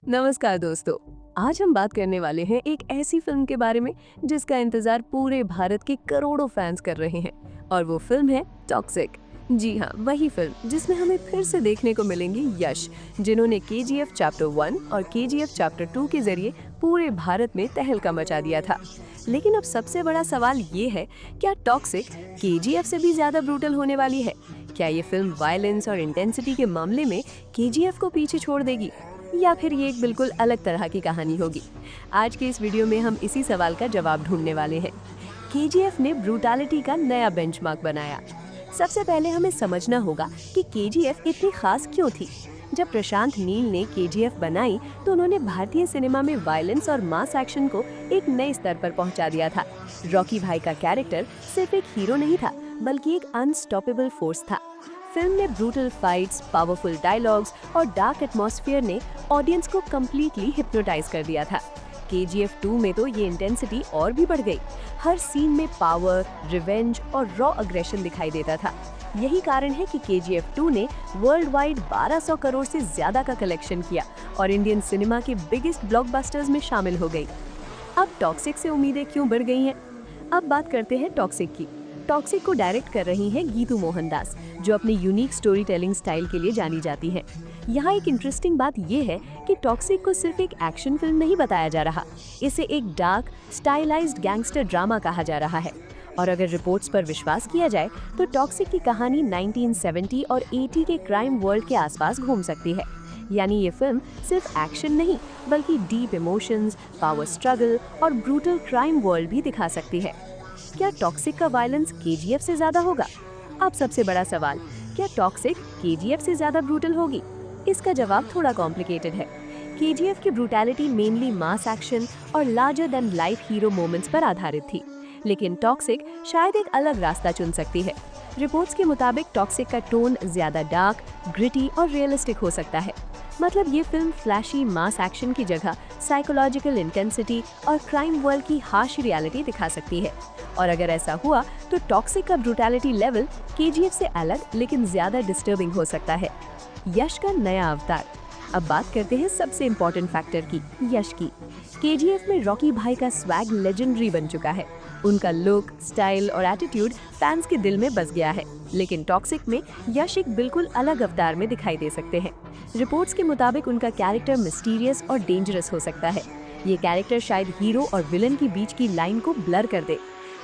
नमस्कार दोस्तों। आज हम बात करने वाले हैं एक ऐसी फिल्म के बारे में जिसका इंतजार पूरे भारत के करोड़ों फैंस कर रहे हैं और वो फिल्म है टॉक्सिक। जी हाँ, वही फिल्म जिसमें हमें फिर से देखने को मिलेंगे यश, जिन्होंने केजीएफ चैप्टर 1 और केजीएफ चैप्टर 2 के जरिए पूरे भारत में तहलका मचा दिया था। लेकिन अब सबसे बड़ा सवाल ये है, क्या टॉक्सिक केजीएफ से भी ज्यादा ब्रूटल होने वाली है? क्या ये फिल्म वायलेंस और इंटेंसिटी के मामले में केजीएफ को पीछे छोड़ देगी, या फिर ये एक बिल्कुल अलग तरह की कहानी होगी? आज के इस वीडियो में हम इसी सवाल का जवाब ढूंढने वाले हैं। केजीएफ ने ब्रूटैलिटी का नया बेंचमार्क बनाया। सबसे पहले हमें समझना होगा कि केजीएफ इतनी खास क्यों थी। जब प्रशांत नील ने केजीएफ बनाई तो उन्होंने भारतीय सिनेमा में वायलेंस और मास एक्शन को एक नए स्तर पर पहुंचा दिया था। रॉकी भाई का कैरेक्टर सिर्फ एक हीरो नहीं था, बल्कि एक अनस्टॉपेबल फोर्स था। फिल्म में ब्रूटल फाइट्स, पावरफुल डायलॉग्स और डार्क एटमॉस्फेयर ने ऑडियंस को कंप्लीटली हिप्नोटाइज कर दिया था। केजीएफ 2 में तो ये इंटेंसिटी और भी बढ़ गई। हर सीन में पावर, रिवेंज और रॉ अग्रेशन दिखाई देता था। यही कारण है कि केजीएफ 2 ने वर्ल्ड वाइड 1200 करोड़ से ज्यादा का कलेक्शन किया और इंडियन सिनेमा के बिगेस्ट ब्लॉकबस्टर्स में शामिल हो गई। अब टॉक्सिक से उम्मीदें क्यों बढ़ गई हैं? अब बात करते हैं टॉक्सिक की। टॉक्सिक को डायरेक्ट कर रही हैं गीतू मोहनदास, जो अपने यूनिक स्टोरी टेलिंग स्टाइल के लिए जानी जाती हैं। यहाँ एक इंटरेस्टिंग बात ये है कि टॉक्सिक को सिर्फ एक एक्शन फिल्म नहीं बताया जा रहा, इसे एक डार्क, स्टाइलाइज्ड गैंगस्टर ड्रामा कहा जा रहा है। और अगर रिपोर्ट्स पर विश्वास किया जाए तो टॉक्सिक की कहानी 1970 और 80 के क्राइम वर्ल्ड के आसपास घूम सकती है। यानी ये फिल्म सिर्फ एक्शन नहीं, बल्कि डीप इमोशंस, पावर स्ट्रगल और ब्रूटल क्राइम वर्ल्ड भी दिखा सकती है। क्या टॉक्सिक का वायलेंस केजीएफ से ज्यादा होगा? अब सबसे बड़ा सवाल, क्या टॉक्सिक केजीएफ से ज्यादा ब्रूटल होगी? इसका जवाब थोड़ा कॉम्प्लिकेटेड है। केजीएफ की ब्रूटैलिटी मेनली मास एक्शन और larger than life hero moments पर आधारित थी, लेकिन टॉक्सिक शायद एक अलग रास्ता चुन सकती है। रिपोर्ट्स के मुताबिक टॉक्सिक का टोन ज्यादा डार्क, ग्रिटी और रियलिस्टिक हो सकता है। मतलब ये फिल्म फ्लैशी मास एक्शन की जगह साइकोलॉजिकल इंटेंसिटी और क्राइम वर्ल्ड की हार्श रियलिटी दिखा सकती है। और अगर ऐसा हुआ तो टॉक्सिक का ब्रूटैलिटी लेवल केजीएफ से अलग लेकिन ज्यादा डिस्टर्बिंग हो सकता है। यश का नया अवतार। अब बात करते हैं सबसे इम्पोर्टेंट फैक्टर की, यश की। केजीएफ में रॉकी भाई का स्वैग लेजेंडरी बन चुका है। उनका लुक, स्टाइल और एटीट्यूड फैंस के दिल में बस गया है। लेकिन टॉक्सिक में यश एक बिल्कुल अलग अवतार में दिखाई दे सकते हैं। रिपोर्ट्स के मुताबिक उनका कैरेक्टर मिस्टीरियस और डेंजरस हो सकता है। ये कैरेक्टर शायद हीरो और विलन के बीच की लाइन को ब्लर कर दे।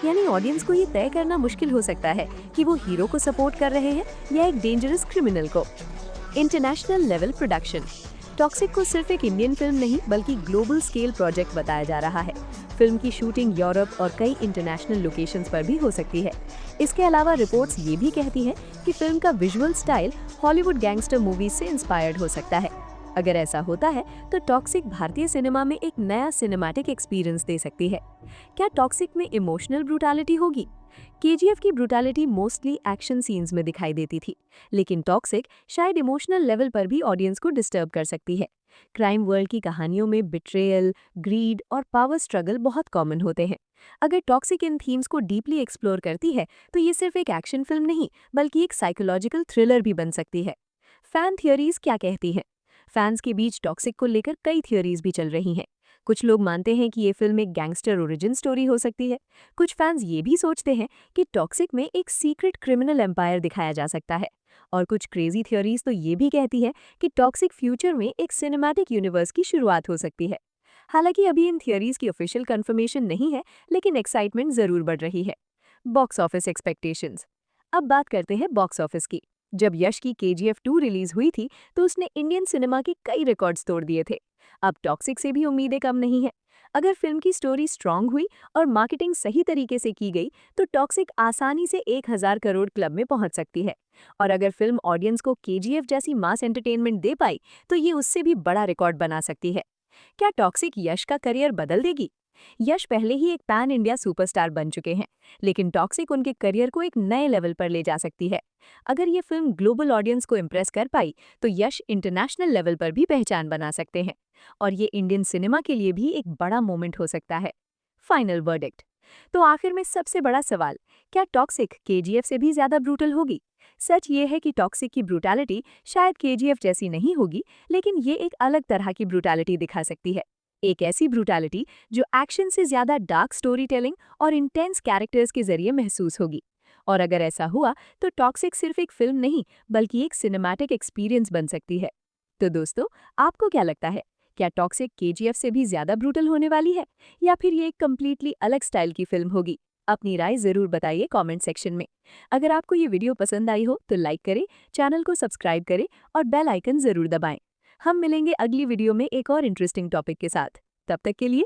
यानी ऑडियंस को ये तय करना मुश्किल हो सकता है कि वो हीरो को सपोर्ट कर रहे हैं या एक डेंजरस क्रिमिनल को। International level production. टॉक्सिक को सिर्फ एक इंडियन फिल्म नहीं, बल्कि ग्लोबल स्केल प्रोजेक्ट बताया जा रहा है। फिल्म की शूटिंग यूरोप और कई इंटरनेशनल लोकेशंस पर भी हो सकती है। इसके अलावा रिपोर्ट्स ये भी कहती हैं कि फिल्म का visual style Hollywood gangster movies से इंस्पायर्ड हो सकता है। अगर ऐसा होता है तो टॉक्सिक भारतीय सिनेमा में एक नया सिनेमैटिक एक्सपीरियंस दे सकती है। क्या टॉक्सिक में इमोशनल ब्रूटैलिटी होगी? केजीएफ की ब्रूटैलिटी मोस्टली एक्शन सीन्स में दिखाई देती थी, लेकिन टॉक्सिक शायद इमोशनल लेवल पर भी ऑडियंस को डिस्टर्ब कर सकती है। क्राइम वर्ल्ड की कहानियों में बिट्रेयल, ग्रीड और पावर स्ट्रगल बहुत कॉमन होते हैं। अगर टॉक्सिक इन थीम्स को डीपली एक्सप्लोर करती है तो ये सिर्फ एक एक्शन फिल्म नहीं, बल्कि एक साइकोलॉजिकल थ्रिलर भी बन सकती है। फैन थियोरीज क्या कहती हैं? फैंस के बीच टॉक्सिक को लेकर कई थियोरीज भी चल रही हैं। कुछ लोग मानते हैं कि ये फिल्म एक गैंगस्टर ओरिजिन स्टोरी हो सकती है। कुछ फैंस ये भी सोचते हैं कि टॉक्सिक में एक सीक्रेट क्रिमिनल एम्पायर दिखाया जा सकता है। और कुछ क्रेजी थियोरीज तो ये भी कहती है कि टॉक्सिक फ्यूचर में एक सिनेमैटिक यूनिवर्स की शुरुआत हो सकती है। हालांकि अभी इन थियोरीज की ऑफिशियल कंफर्मेशन नहीं है, लेकिन एक्साइटमेंट जरूर बढ़ रही है। Box office expectations. अब बात करते हैं बॉक्स ऑफिस की। जब यश की केजीएफ 2 रिलीज हुई थी तो उसने इंडियन सिनेमा के कई रिकॉर्ड्स तोड़ दिए थे। अब टॉक्सिक से भी उम्मीदें कम नहीं है। अगर फिल्म की स्टोरी स्ट्रांग हुई और मार्केटिंग सही तरीके से की गई तो टॉक्सिक आसानी से 1000 करोड़ क्लब में पहुंच सकती है। और अगर फिल्म ऑडियंस को केजीएफ जैसी मास एंटरटेनमेंट दे पाई तो ये उससे भी बड़ा रिकॉर्ड बना सकती है। क्या टॉक्सिक यश का करियर बदल देगी? यश पहले ही एक पैन इंडिया सुपरस्टार बन चुके हैं, लेकिन टॉक्सिक उनके करियर को एक नए लेवल पर ले जा सकती है। अगर ये फिल्म ग्लोबल ऑडियंस को इम्प्रेस कर पाई तो यश इंटरनेशनल लेवल पर भी पहचान बना सकते हैं और ये इंडियन सिनेमा के लिए भी एक बड़ा मोमेंट हो सकता है। Final verdict. तो आखिर में सबसे बड़ा सवाल, क्या टॉक्सिक केजीएफ से भी ज्यादा ब्रूटल होगी? सच ये है कि टॉक्सिक की ब्रूटैलिटी शायद केजीएफ जैसी नहीं होगी, लेकिन ये एक अलग तरह की ब्रूटैलिटी दिखा सकती है। एक ऐसी ब्रूटैलिटी जो एक्शन से ज्यादा डार्क स्टोरी टेलिंग और इंटेंस कैरेक्टर्स के जरिए महसूस होगी। और अगर ऐसा हुआ तो टॉक्सिक सिर्फ एक फिल्म नहीं बल्कि एक सिनेमैटिक एक्सपीरियंस बन सकती है। तो दोस्तों, आपको क्या लगता है? क्या टॉक्सिक केजीएफ से भी ज्यादा ब्रूटल होने वाली है, या फिर ये एक कम्प्लीटली अलग स्टाइल की फिल्म होगी? अपनी राय जरूर बताइए कमेंट सेक्शन में। अगर आपको ये वीडियो पसंद आई हो तो लाइक करें, चैनल को सब्सक्राइब करें और बेल आइकन जरूर दबाएं। हम मिलेंगे अगली वीडियो में एक और इंटरेस्टिंग टॉपिक के साथ। तब तक के लिए